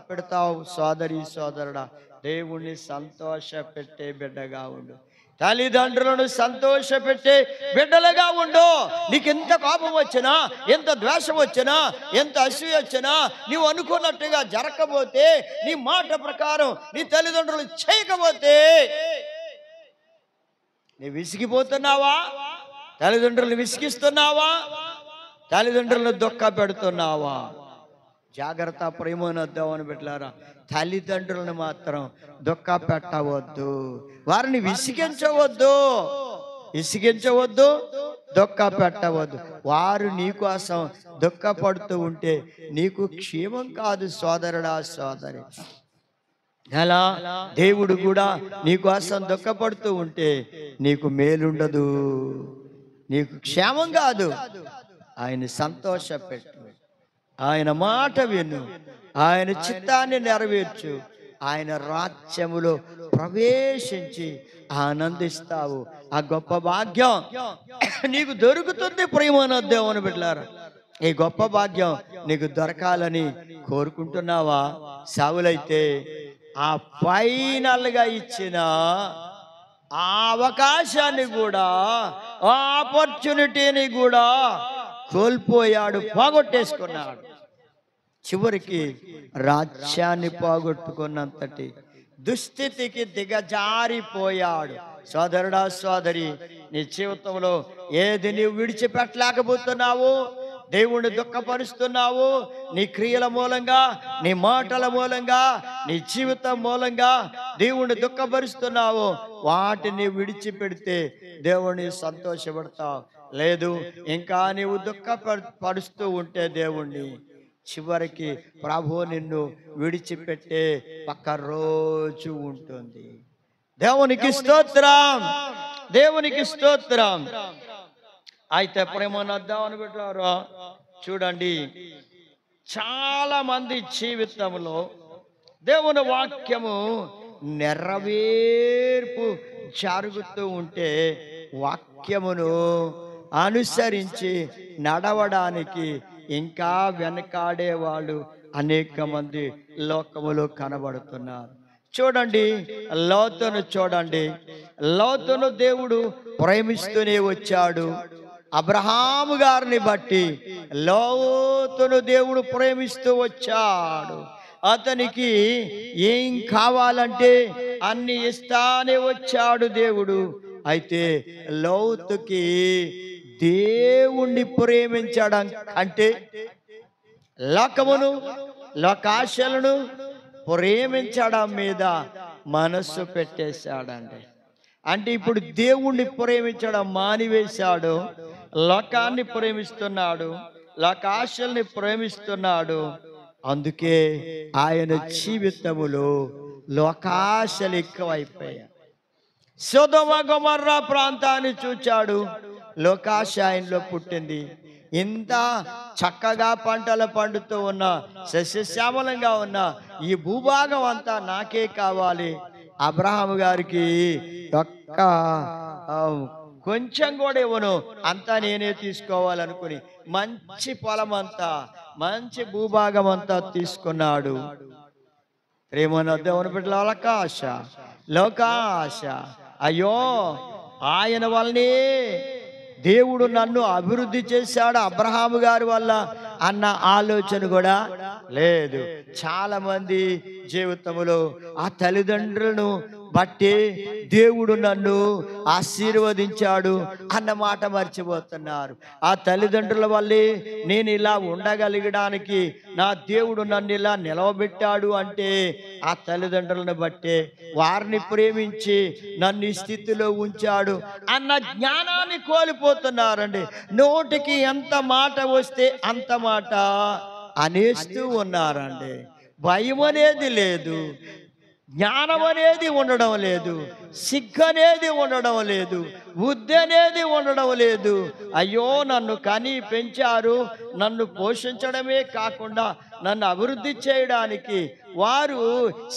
Speaker 1: పెడతావు? సోదరి సోదరుడా, దేవుణ్ణి సంతోష పెట్టే బిడ్డగా ఉండు. తల్లిదండ్రులను సంతోష పెట్టే బిడ్డలుగా ఉండు. నీకు ఎంత కోపం వచ్చినా, ఎంత ద్వేషం వచ్చినా, ఎంత అసూయ వచ్చినా, నీవు అనుకున్నట్టుగా జరగకపోతే, నీ మాట ప్రకారం నీ తల్లిదండ్రులు చేయకపోతే నీ విసిగిపోతున్నావా? తల్లిదండ్రులను విసిగిస్తున్నావా? తల్లిదండ్రులను దుఃఖ పెడుతున్నావా? జాగ్రత్త. ప్రేమను దేవుని బిడ్డలారా, తల్లిదండ్రులను మాత్రం దుఃఖ పెట్టవద్దు, వారిని విసిగించవద్దు, విసిగించవద్దు, దుఃఖ పెట్టవద్దు. వారు నీకోసం దుఃఖపడుతూ ఉంటే నీకు క్షేమం కాదు సోదరుడా, సోదరి. అలా దేవుడు కూడా నీకోసం దుఃఖపడుతూ ఉంటే నీకు మేలుండదు, నీకు క్షేమం కాదు. ఆయన సంతోష పెట్టు. ఆయన మాట విను, ఆయన చిత్తాన్ని నెరవేర్చు, ఆయన రాజ్యములో ప్రవేశించి ఆనందిస్తావు. ఆ గొప్ప భాగ్యం నీకు దొరుకుతుంది ప్రియమైన దేవుని బిడ్డలారా. ఈ గొప్ప భాగ్యం నీకు దొరకాలని కోరుకుంటున్నావా? సౌలైతే ఆ ఫైనల్గా ఇచ్చిన ఆ అవకాశాన్ని కూడా, ఆ ఆపర్చునిటీని కూడా కోల్పోయాడు, పోగొట్టేసుకున్నాడు. చివరికి రాజ్యాన్ని పోగొట్టుకున్నంతటి దుస్థితికి దిగజారిపోయాడు. సోదరుడా, సోదరి, నీ జీవితంలో ఏది నీవు విడిచిపెట్టలేకపోతున్నావు, దేవుణ్ణి దుఃఖపరుస్తున్నావు, నీ క్రియల మూలంగా, నీ మాటల మూలంగా, నీ జీవితం మూలంగా దేవుణ్ణి దుఃఖపరుస్తున్నావు, వాటిని విడిచిపెడితే దేవుణ్ణి సంతోషపడతావు. లేదు, ఇంకా నీవు దుఃఖపరుస్తూ ఉంటే దేవుణ్ణి, చివరికి ప్రభు నిన్ను విడిచిపెట్టే పక్క రోజు ఉంటుంది. దేవునికి స్తోత్రం, దేవునికి స్తోత్రం. అయితే ప్రేమనద్దామని పెట్టారు. చూడండి, చాలా మంది జీవితంలో దేవుని వాక్యము నెరవేర్పు జరుగుతూ ఉంటే వాక్యమును అనుసరించి నడవడానికి ఇంకా వెనకాడే వాళ్ళు అనేక మంది లోకములో కనబడుతున్నారు. చూడండి, లోతును చూడండి. లోతును దేవుడు ప్రేమిస్తూనే వచ్చాడు. అబ్రహాము గారిని బట్టి లోతును దేవుడు ప్రేమిస్తూ వచ్చాడు. అతనికి ఏం కావాలంటే అన్ని ఇస్తానే వచ్చాడు దేవుడు. అయితే లోతుకి దేవుణ్ణి ప్రేమించడం అంటే లోకమును, లోకాశలను ప్రేమించడం మీద మనస్సు పెట్టేశాడండి. అంటే ఇప్పుడు దేవుణ్ణి ప్రేమించడం మానివేశాడు, లోకాన్ని ప్రేమిస్తున్నాడు, లోకాశల్ని ప్రేమిస్తున్నాడు. అందుకే ఆయన జీవితములో లోకాశలు ఎక్కువైపోయాయి. సొదొమ గొమొర్రా ప్రాంతాన్ని చూచాడు, లోకాశ ఆయనలో పుట్టింది. ఇంత చక్కగా పంటలు పండుతూ ఉన్న, సస్యశ్యామలంగా ఉన్న ఈ భూభాగం అంతా నాకే కావాలి. అబ్రహాము గారికి ఒక్క కొంచెం కూడా ఇవ్వను, అంతా నేనే తీసుకోవాలనుకుని మంచి పొలం అంతా, మంచి భూభాగం అంతా తీసుకున్నాడు. ప్రేమను దేవుని బిడ్డల లోకాశ, లోకాశ. అయ్యో, ఆయన వల్లనే దేవుడు నన్ను అభివృద్ధి చేశాడు అబ్రహాము గారి వల్ల అన్న ఆలోచన కూడా లేదు. చాలా మంది జీవితంలో ఆ తల్లిదండ్రులను బట్టి దేవుడు నన్ను ఆశీర్వదించాడు అన్న మాట మర్చిపోతున్నారు. ఆ తల్లిదండ్రుల వల్లే నేను ఇలా ఉండగలిగడానికి నా దేవుడు నన్ను ఇలా నిలవబెట్టాడు అంటే ఆ తల్లిదండ్రులను బట్టే, వారిని ప్రేమించి నన్ను ఈ స్థితిలో ఉంచాడు అన్న జ్ఞానాన్ని కోల్పోతున్నారండి. నోటికి ఎంత మాట వస్తే అంత మాట అనేస్తూ ఉన్నారండి. భయం అనేది లేదు, జ్ఞానం అనేది ఉండడం లేదు, సిగ్గు అనేది ఉండడం లేదు, బుద్ధి అనేది ఉండడం లేదు. అయ్యో, నన్ను కని పెంచారు, నన్ను పోషించడమే కాకుండా నన్ను అభివృద్ధి చేయడానికి వారు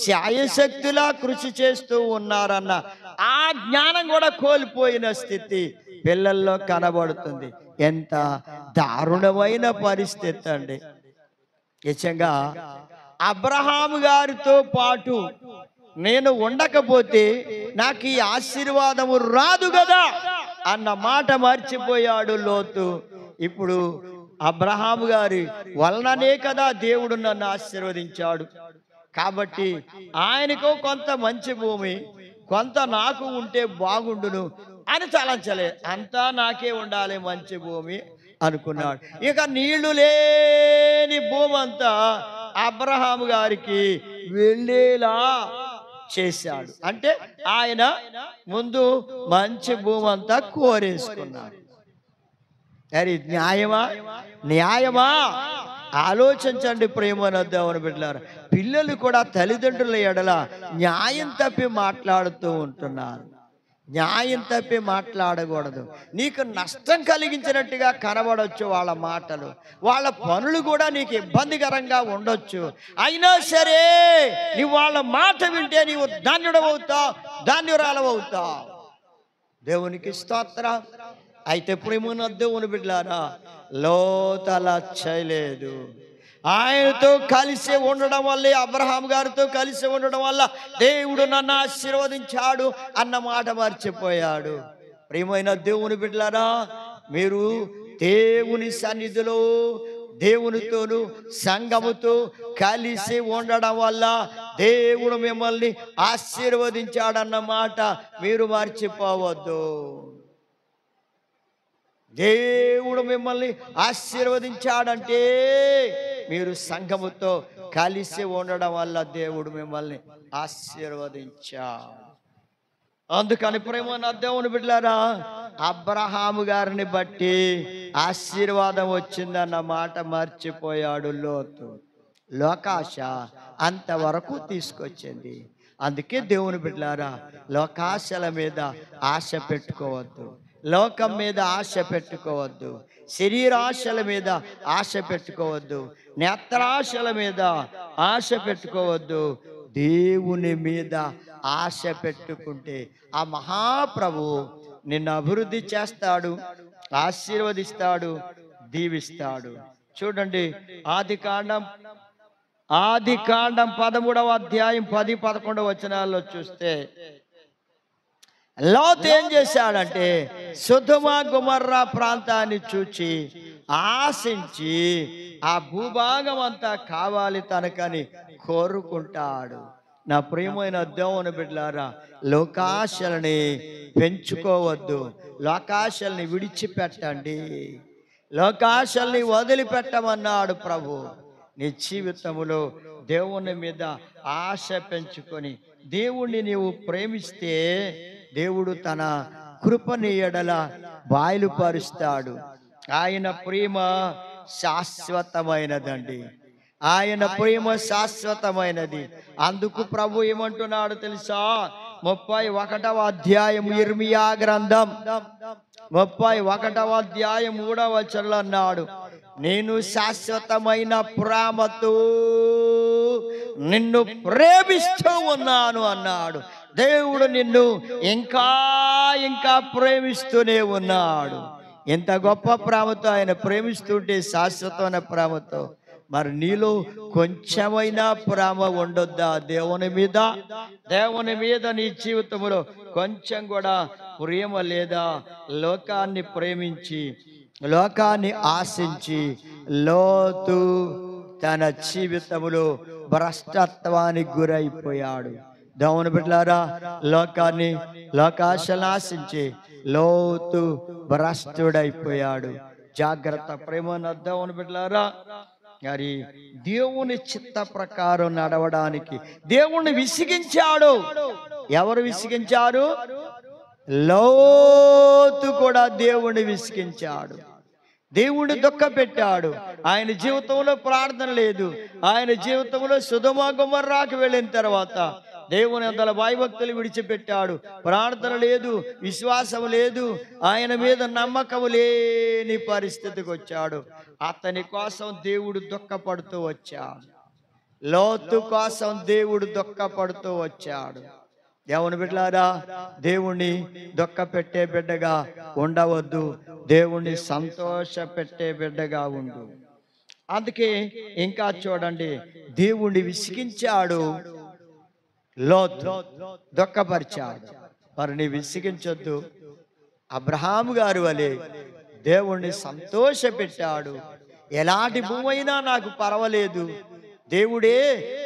Speaker 1: శాయశక్తులా కృషి చేస్తూ ఉన్నారన్న ఆ జ్ఞానం కూడా కోల్పోయిన స్థితి పిల్లల్లో కనబడుతుంది. ఎంత దారుణమైన పరిస్థితి అండి. నిజంగా అబ్రహాము గారితో పాటు నేను ఉండకపోతే నాకు ఈ ఆశీర్వాదము రాదు కదా అన్న మాట మర్చిపోయాడు లోతు. ఇప్పుడు అబ్రహాము గారి వలననే కదా దేవుడు నన్ను ఆశీర్వదించాడు. కాబట్టి ఆయనకు కొంత మంచి భూమి, కొంత నాకు ఉంటే బాగుండును అని తలంచలే. అంతా నాకే ఉండాలి మంచి భూమి అనుకున్నాడు. ఇక నీళ్లు లేని భూమి అంతా అబ్రహాము గారికి వెళ్ళేలా చేశాడు. అంటే ఆయన ముందు మంచి భూమి అంతా కోరేసుకున్నాడు. అది న్యాయమా? న్యాయమా? ఆలోచించండి ప్రేమను దేవుని బిడ్డలారా. పిల్లలు కూడా తల్లిదండ్రుల ఎడల న్యాయం తప్పి మాట్లాడుతూ ఉంటున్నారు. న్యాయం తప్పి మాట్లాడకూడదు. నీకు నష్టం కలిగించినట్టుగా కనబడవచ్చు వాళ్ళ మాటలు, వాళ్ళ పనులు కూడా నీకు ఇబ్బందికరంగా ఉండొచ్చు. అయినా సరే నీవు వాళ్ళ మాట వింటే నీవు ధన్యుడవుతావు, ధన్యురాలవుతావు. దేవునికి స్తోత్రం. అయితే ప్రేమన్న దేవుని బిడ్డలారా, లోతు అలా చేయలేదు. ఆయనతో కలిసి ఉండడం వల్ల, అబ్రహాం గారితో కలిసి ఉండడం వల్ల దేవుడు నన్ను ఆశీర్వదించాడు అన్న మాట మర్చిపోయాడు. ప్రియమైన దేవుని బిడ్డలారా, మీరు దేవుని సన్నిధిలో దేవునితోను సంఘముతో కలిసి ఉండడం వల్ల దేవుడు మిమ్మల్ని ఆశీర్వదించాడన్న మాట మీరు మర్చిపోవద్దు. దేవుడు మిమ్మల్ని ఆశీర్వదించాడంటే మీరు సంఘముతో కలిసి ఉండడం వల్ల దేవుడు మిమ్మల్ని ఆశీర్వదించాడు. అందుకని ప్రేమన్న దేవుని బిడ్డలారా, అబ్రహాము గారిని బట్టి ఆశీర్వాదం వచ్చిందన్న మాట మర్చిపోయాడు లోతు. లోకాశ అంతవరకు తీసుకొచ్చింది. అందుకే దేవుని బిడ్డలారా, లోకాశల మీద ఆశ పెట్టుకోవద్దు, లోకం మీద ఆశ పెట్టుకోవద్దు, శరీరాశల మీద ఆశ పెట్టుకోవద్దు, నేత్రాశల మీద ఆశ పెట్టుకోవద్దు. దేవుని మీద ఆశ పెట్టుకుంటే ఆ మహాప్రభు నిన్ను అభివృద్ధి చేస్తాడు, ఆశీర్వదిస్తాడు, దీవిస్తాడు. చూడండి, ఆది కాండం 13వ అధ్యాయం 10-11 వచనాల్లో చూస్తే లోతు ఏం చేశాడంటే సొదొమ గొమొర్రా ప్రాంతాన్ని చూచి ఆశించి ఆ భూభాగం అంతా కావాలి తనకని కోరుకుంటాడు. నా ప్రియమైన దేవుని బిడ్డలారా, లోకాశల్ని పెంచుకోవద్దు, లోకాశల్ని విడిచిపెట్టండి, లోకాశల్ని వదిలిపెట్టమన్నాడు ప్రభు. నీ జీవితంలో దేవుని మీద ఆశ పెంచుకొని దేవుణ్ణి నీవు ప్రేమిస్తే దేవుడు తన కృపని ఎడల బయలుపరుస్తాడు. ఆయన ప్రేమ శాశ్వతమైనదండి, ఆయన ప్రేమ శాశ్వతమైనది. అందుకు ప్రభు ఏమంటున్నాడు తెలుసా? 31వ అధ్యాయం ఇర్మియా గ్రంథం 31వ అధ్యాయం 3వ వచనంలో అన్నాడు, నేను శాశ్వతమైన ప్రేమతో నిన్ను ప్రేమిస్తూ ఉన్నాను అన్నాడు. దేవుడు నిన్ను ఇంకా ఇంకా ప్రేమిస్తూనే ఉన్నాడు. ఎంత గొప్ప ప్రేమతో ఆయన ప్రేమిస్తుంటే, శాశ్వతమైన ప్రేమతో. మరి నీలో కొంచెమైనా ప్రేమ ఉండొద్దా దేవుని మీద? దేవుని మీద నీ జీవితంలో కొంచెం కూడా ప్రేమ లేదా? లోకాన్ని ప్రేమించి, లోకాన్ని ఆశించి లోతు తన జీవితంలో భ్రష్టత్వానికి గురైపోయాడు. దేవుని బిడ్డలారా, లోకాశలను ఆశించి లోతు భ్రష్టుడైపోయాడు. జాగ్రత్త ప్రేమన్న దేవుని బిడ్డలారా. మరి దేవుని చిత్త ప్రకారం నడవడానికి దేవుణ్ణి విసిగించాడు. ఎవరు విసిగించారు? లోతు కూడా దేవుణ్ణి విసిగించాడు, దేవుణ్ణి దుఃఖపెట్టాడు. ఆయన జీవితంలో ప్రార్థన లేదు. ఆయన జీవితంలో సొదొమ గొమొర్రాకు వెళ్ళిన తర్వాత దేవుని అందల భయభక్తులు విడిచిపెట్టాడు. ప్రార్థన లేదు, విశ్వాసం లేదు, ఆయన మీద నమ్మకం లేని పరిస్థితికి వచ్చాడు. అతని కోసం దేవుడు దుఃఖపడుతూ వచ్చాడు. లోతు కోసం దేవుడు దుఃఖపడుతూ వచ్చాడు. దేవుని బిడ్డలారా, దేవుణ్ణి దుఃఖపెట్టే బిడ్డగా ఉండవద్దు, దేవుణ్ణి సంతోష పెట్టే బిడ్డగా ఉండు. అందుకే ఇంకా చూడండి, దేవుణ్ణి విసిగించాడు, లోతు దుఃఖపరిచాడు. మరి నీ విసిగించొద్దు. అబ్రహాము గారు వలె దేవుణ్ణి సంతోష పెట్టాడు. ఎలాంటి భూమైనా నాకు పర్వాలేదు, దేవుడే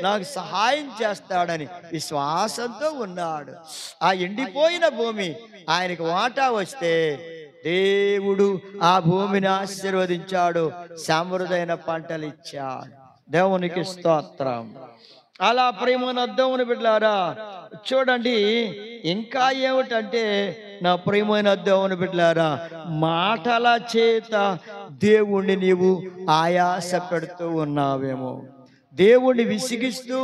Speaker 1: నాకు సహాయం చేస్తాడని విశ్వాసంతో ఉన్నాడు. ఆ ఎండిపోయిన భూమి ఆయనకు వాటా వస్తే దేవుడు ఆ భూమిని ఆశీర్వదించాడు, సమృద్ధైన పంటలు ఇచ్చాడు. దేవునికి స్తోత్రం. అలా ప్రేమన్న దేవుని బిడ్డలారా, చూడండి ఇంకా ఏమిటంటే, నా ప్రియమైన దేవుని బిడ్డలారా, మాటల చేత దేవుణ్ణి నీవు ఆయాస పెడుతూ ఉన్నావేమో. దేవుణ్ణి విసిగిస్తూ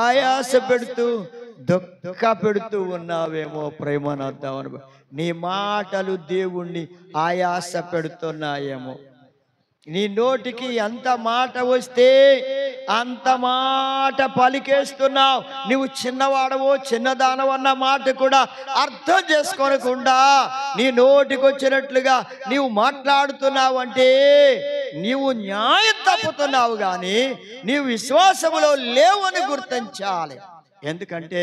Speaker 1: ఆయాస పెడుతూ దుఃఖ పెడుతూ ఉన్నావేమో ప్రేమనొద్దామని. నీ మాటలు దేవుణ్ణి ఆయాస పెడుతున్నాయేమో. నీ నోటికి ఎంత మాట వస్తే అంత మాట పలికేస్తున్నావు. నువ్వు చిన్నవాడవో చిన్నదానవో అన్న మాట కూడా అర్థం చేసుకోనకుండా నీ నోటికి వచ్చినట్లుగా నీవు మాట్లాడుతున్నావు అంటే నీవు న్యాయం తప్పుతున్నావు, కానీ నీవు విశ్వాసములో లేవని గుర్తించాలి. ఎందుకంటే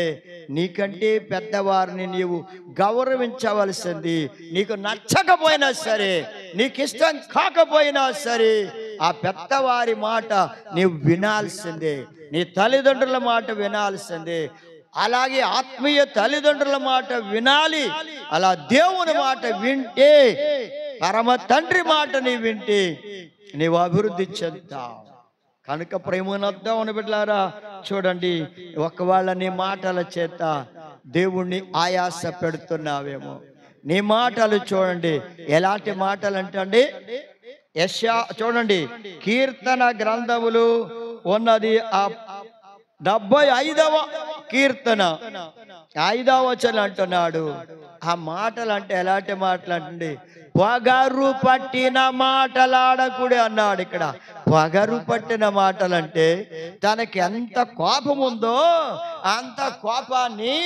Speaker 1: నీకంటే పెద్దవారిని నీవు గౌరవించవలసింది. నీకు నచ్చకపోయినా సరే, నీకు ఇష్టం కాకపోయినా సరే, ఆ పెద్దవారి మాట నీవు వినాల్సిందే. నీ తల్లిదండ్రుల మాట వినాల్సిందే. అలాగే ఆత్మీయ తల్లిదండ్రుల మాట వినాలి. అలా దేవుని మాట వింటే, పరమ తండ్రి మాట నీ వింటే నీవు అభివృద్ధి చెందుతావు. కనుక ప్రేమనొద్దామని బిడ్డలారా, చూడండి, ఒకవేళ నీ మాటల చేత దేవుణ్ణి ఆయాస పెడుతున్నావేమో. నీ మాటలు చూడండి ఎలాంటి మాటలు అంటే, చూడండి, కీర్తన గ్రంథములు ఉన్నది ఆ 75వ కీర్తన 5వ వచనం అంటున్నాడు. ఆ మాటలు అంటే ఎలాంటి మాటలు అంటే, పొగరు పట్టిన మాటలాడకుడు అన్నాడు. ఇక్కడ పొగరు పట్టిన మాటలంటే తనకి ఎంత కోపం ఉందో అంత కోపాన్ని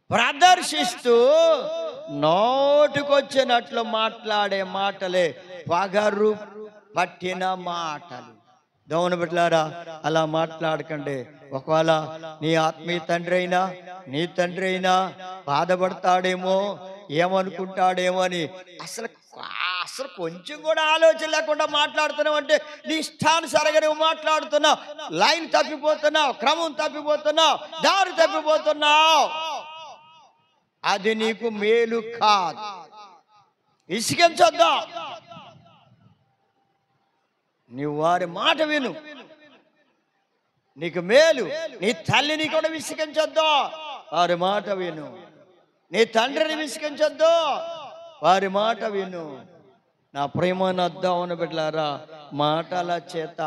Speaker 1: ప్రదర్శిస్తూ నోటికొచ్చినట్లు మాట్లాడే మాటలే పొగరు పట్టిన మాటలు. దేవుని బిడ్డలారా, అలా మాట్లాడకండి. ఒకవేళ నీ ఆత్మీయ తండ్రి అయినా నీ తండ్రి అయినా బాధపడతాడేమో, ఏమనుకుంటాడేమో అని అసలు కొంచెం కూడా ఆలోచన లేకుండా మాట్లాడుతున్నావు అంటే నీ ఇష్టానుసారంగా నువ్వు మాట్లాడుతున్నావు. లైన్ తప్పిపోతున్నావు, క్రమం తప్పిపోతున్నావు, దారి తప్పిపోతున్నావు. అది నీకు మేలు కాదు. ఇసుకించొద్దా. నీవు వారి మాట విను, నీకు మేలు. నీ తల్లిని కూడా విసిగించొద్దు, వారి మాట విను. నీ తండ్రిని విసిగించొద్దు, వారి మాట విను. నా ప్రేమనొద్దామని బిడ్డలారా, మాటల చేత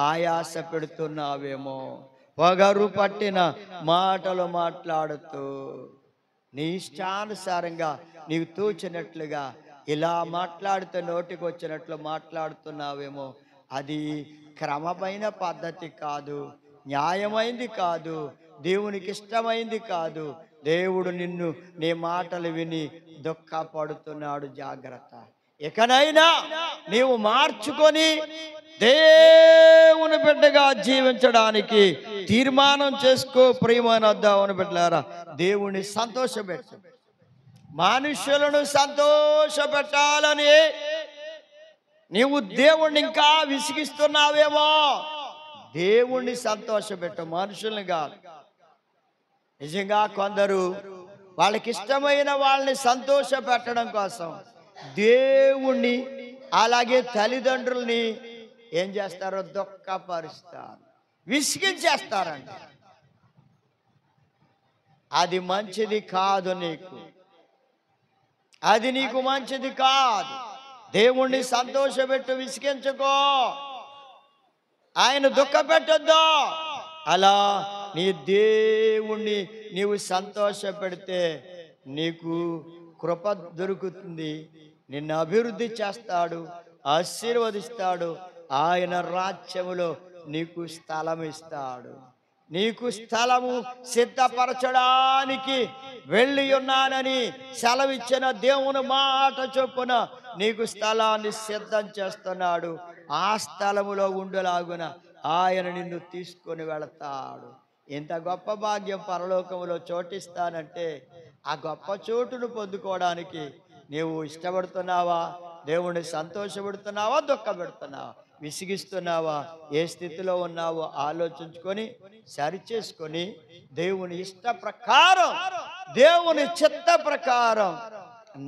Speaker 1: ఆయాస పెడుతున్నావేమో. పొగరు పట్టిన మాటలు మాట్లాడుతూ నీ ఇష్టానుసారంగా నీవు తోచినట్లుగా ఇలా మాట్లాడుతూ నోటికి వచ్చినట్లు మాట్లాడుతున్నావేమో. అది క్రమమైన పద్ధతి కాదు, న్యాయమైంది కాదు, దేవునికి ఇష్టమైంది కాదు. దేవుడు నిన్ను నీ మాటలు విని దుఃఖపడుతున్నాడు. జాగ్రత్త. ఇకనైనా నీవు మార్చుకొని దేవుని బిడ్డగా జీవించడానికి తీర్మానం చేసుకో. ప్రియమైనద్దామని బిడ్డలారా, దేవుని సంతోషపెట్టు. మనుషులను సంతోషపెట్టాలని నీవు దేవుణ్ణి ఇంకా విసిగిస్తున్నావేమో. దేవుణ్ణి సంతోషపెట్టు, మనుషుల్ని కాదు. నిజంగా కొందరు వాళ్ళకి ఇష్టమైన వాళ్ళని సంతోష పెట్టడం కోసం దేవుణ్ణి అలాగే తల్లిదండ్రుల్ని ఏం చేస్తారో దుఃఖపరుస్తారు, విసిగించేస్తారంట. అది మంచిది కాదు నీకు, అది నీకు మంచిది కాదు. దేవుణ్ణి సంతోషపెట్టు, విసిగించుకో, ఆయన దుఃఖపెట్టొద్దు. అలా నీ దేవుణ్ణి నీవు సంతోష పెడితే నీకు కృప దొరుకుతుంది. నిన్ను అభివృద్ధి చేస్తాడు, ఆశీర్వదిస్తాడు. ఆయన రాజ్యములో నీకు స్థలం ఇస్తాడు. నీకు స్థలము సిద్ధపరచడానికి వెళ్ళి ఉన్నానని సెలవిచ్చిన దేవుని మాట చొప్పున నీకు స్థలాన్ని సిద్ధం చేస్తున్నాడు. ఆ స్థలములో ఉండలాగున ఆయన నిన్ను తీసుకొని వెళతాడు. ఇంత గొప్ప భాగ్యం పరలోకములో చోటిస్తానంటే ఆ గొప్ప చోటును పొందుకోవడానికి నీవు ఇష్టపడుతున్నావా? దేవుణ్ణి సంతోషపెడుతున్నావా? దుఃఖపెడుతున్నావా? విసిగిస్తున్నావా? ఏ స్థితిలో ఉన్నావో ఆలోచించుకొని సరిచేసుకొని దేవుని ఇష్ట ప్రకారం, దేవుని చిత్త ప్రకారం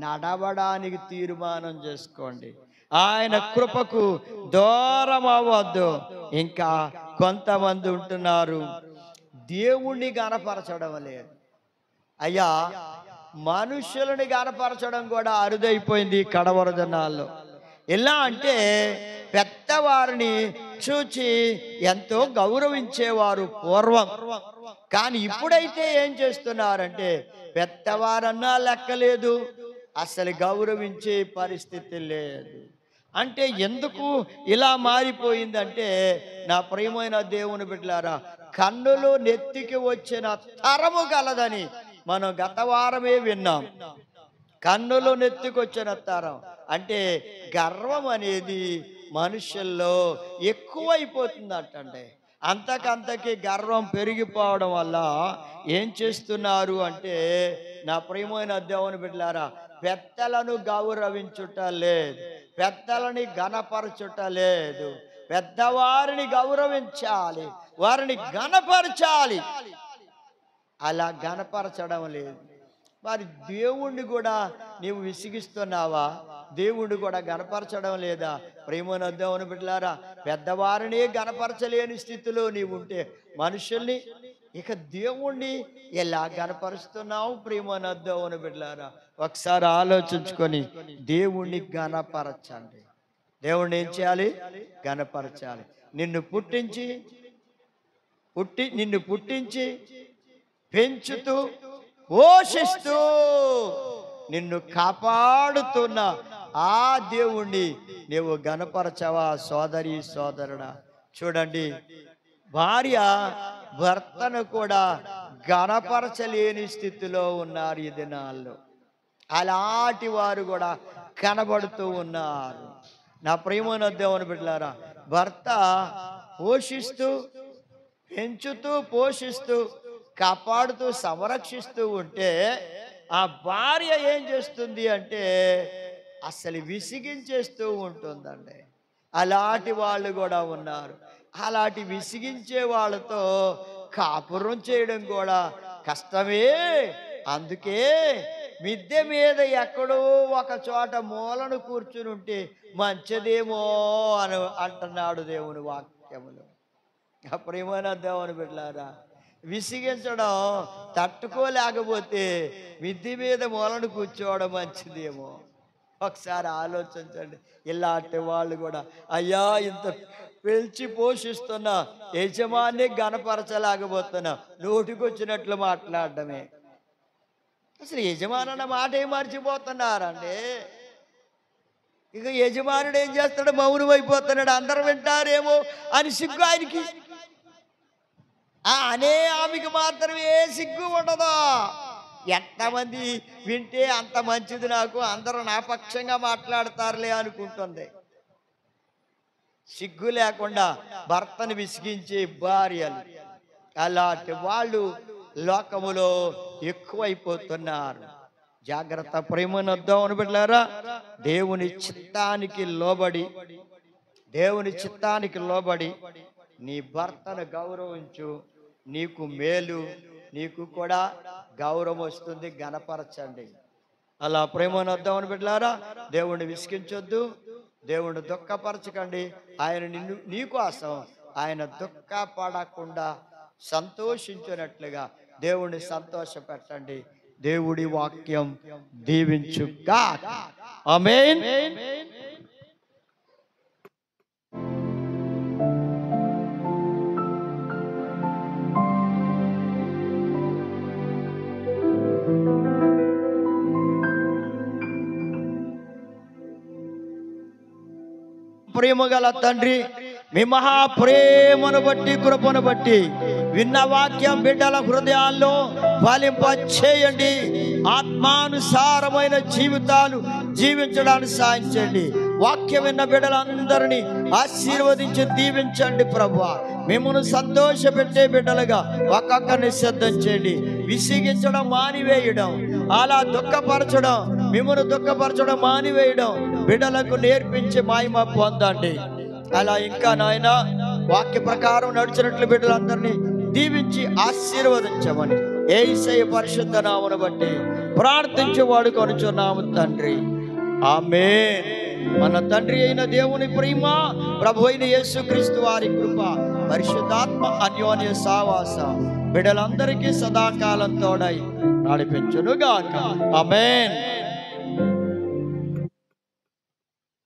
Speaker 1: నడవడానికి తీర్మానం చేసుకోండి. ఆయన కృపకు దూరం అవ్వద్దు. ఇంకా కొంతమంది ఉంటున్నారు, దేవుణ్ణి గనపరచడం లేదు. అయ్యా, మనుషులని గనపరచడం కూడా అరుదైపోయింది కడవర దినాల్లో. ఎలా అంటే పెద్దవారిని చూచి ఎంతో గౌరవించేవారు పూర్వం. కానీ ఇప్పుడైతే ఏం చేస్తున్నారంటే పెద్దవారన్నా లెక్కలేదు, అసలు గౌరవించే పరిస్థితి లేదు. అంటే ఎందుకు ఇలా మారిపోయిందంటే నా ప్రియమైన దేవుని బిడ్డలారా, కన్నులు నెత్తికి వచ్చిన తరము గలదని మనం గత వారమే విన్నాం. కన్నులు నెత్తికొచ్చిన తరం అంటే గర్వం అనేది మనుషుల్లో ఎక్కువైపోతుందటండి. అంతకంతకి గర్వం పెరిగిపోవడం వల్ల ఏం చేస్తున్నారు అంటే నా ప్రియమైన దేవుని బిడ్డలారా, పెద్దలను గౌరవించుట లేదు, పెద్దలని ఘనపరచుట లేదు. పెద్దవారిని గౌరవించాలి, వారిని ఘనపరచాలి, అలా ఘనపరచడం లేదు. మరి దేవుణ్ణి కూడా నీవు విసిగిస్తున్నావా? దేవుణ్ణి కూడా గణపరచడం లేదా? ప్రేమను దేవుని బిడ్డలారా, పెద్దవారిని గణపరచలేని స్థితిలో నీవు ఉంటే మనుషుల్ని, ఇక దేవుణ్ణి ఎలా గణపరుస్తున్నావు? ప్రేమను దేవుని బిడ్డలారా, ఒకసారి ఆలోచించుకొని దేవుణ్ణి గణపరచండి. దేవుణ్ణి ఏం చేయాలి? గణపరచాలి. నిన్ను పుట్టించి పెంచుతూ పోషిస్తూ నిన్ను కాపాడుతున్న ఆ దేవుణ్ణి నీవు గణపరచవా సోదరి సోదరుడా? చూడండి, భార్య భర్తను కూడా గణపరచలేని స్థితిలో ఉన్నారు ఈ దినాల్లో. అలాంటి వారు కూడా కనబడుతూ ఉన్నారు. నా ప్రియమైన దేవుని బిడ్డలారా, భర్త పెంచుతూ పోషిస్తూ కాపాడుతూ సంరక్షిస్తూ ఉంటే ఆ భార్య ఏం చేస్తుంది అంటే అసలు విసిగించేస్తూ ఉంటుందండి. అలాంటి వాళ్ళు కూడా ఉన్నారు. అలాంటి విసిగించే వాళ్ళతో కాపురం చేయడం కూడా కష్టమే. అందుకే మిద్దె మీద ఎక్కడో ఒక చోట మూలను కూర్చుని ఉంటే మంచిదేమో అని అంటున్నాడు దేవుని వాక్యములు. ప్రియమైన దేవుని బిడ్డలారా, విసిగించడం తట్టుకోలేకపోతే మిద్దె మీద మూలను కూర్చోవడం మంచిదేమో. ఒకసారి ఆలోచించండి. ఇలాంటి వాళ్ళు కూడా అయ్యా ఇంత పెంచి పోషిస్తున్నా యజమాన్ని గణపరచలేకపోతున్నా, నోటికొచ్చినట్లు మాట్లాడడమే. అసలు యజమాని అన్న మాట ఏం మర్చిపోతున్నారండి. ఇక యజమానుడు ఏం చేస్తాడు? మౌనం అయిపోతున్నాడు. అందరూ వింటారేమో అని సిగ్గు ఆయనకి. అనే ఆమెకి మాత్రమే సిగ్గు ఉండదా? ఎంతమంది వింటే అంత మంచిది, నాకు అందరూ నా పక్షంగా మాట్లాడతారులే అనుకుంటుంది. సిగ్గు లేకుండా భర్తను విసిగించే భార్యలు, అలాంటి వాళ్ళు లోకములో ఎక్కువైపోతున్నారు. జాగ్రత్త ప్రేమను వద్దామని బిడ్డలారా, దేవుని చిత్తానికి లోబడి నీ భర్తను గౌరవించు. నీకు మేలు, నీకు కూడా గౌరవం వస్తుంది. గణపరచండి. అలా ప్రేమను వద్దామని బిడ్డలారా, దేవుణ్ణి విసిగించొద్దు, దేవుణ్ణి దుఃఖపరచకండి. ఆయన నీకోసం ఆయన దుఃఖపడకుండా సంతోషించినట్లుగా దేవుణ్ణి సంతోషపెట్టండి. దేవుడి వాక్యం దీవించుగాక. ఆమేన్. ప్రేమగల తండ్రి, మీ మహాప్రేమను బట్టి కృపను బట్టి విన్న వాక్యం బిడ్డల హృదయాల్లో ఫలింపచేయండి. ఆత్మానుసారమైన జీవితాలు జీవించడానికి సాధించండి. వాక్యం విన్న బిడ్డలందరినీ ఆశీర్వదించి దీవించండి. ప్రభువా, మిమ్మల్ని సంతోషపెట్టే బిడ్డలుగా ఒక్కొక్కరిని సిద్ధం చేయండి. విసిగించడం మానివేయడం, అలా దుఃఖపరచడం, మిమ్మల్ని దుఃఖపరచడం మానివేయడం బిడ్డలకు నేర్పించి మహిమ పొందండి. అలా ఇంకా నాయన వాక్య ప్రకారం నడిచినట్లు బిడ్డలందరినీ దీవించి ఆశీర్వదించమని యేసయ్య పరిశుద్ధ నామమును బట్టి ప్రార్థించి వాడుకొనుచున్నాము తండ్రి. ఆమేన్. మన తండ్రి అయిన దేవుని ప్రేమ, ప్రభు అయిన యేసుక్రీస్తు వారి కృప, పరిశుద్ధాత్మ అన్యోన్య సావాస బిడ్డలందరికీ సదాకాలం తోడై నడిపించునుగాక. ఆమేన్.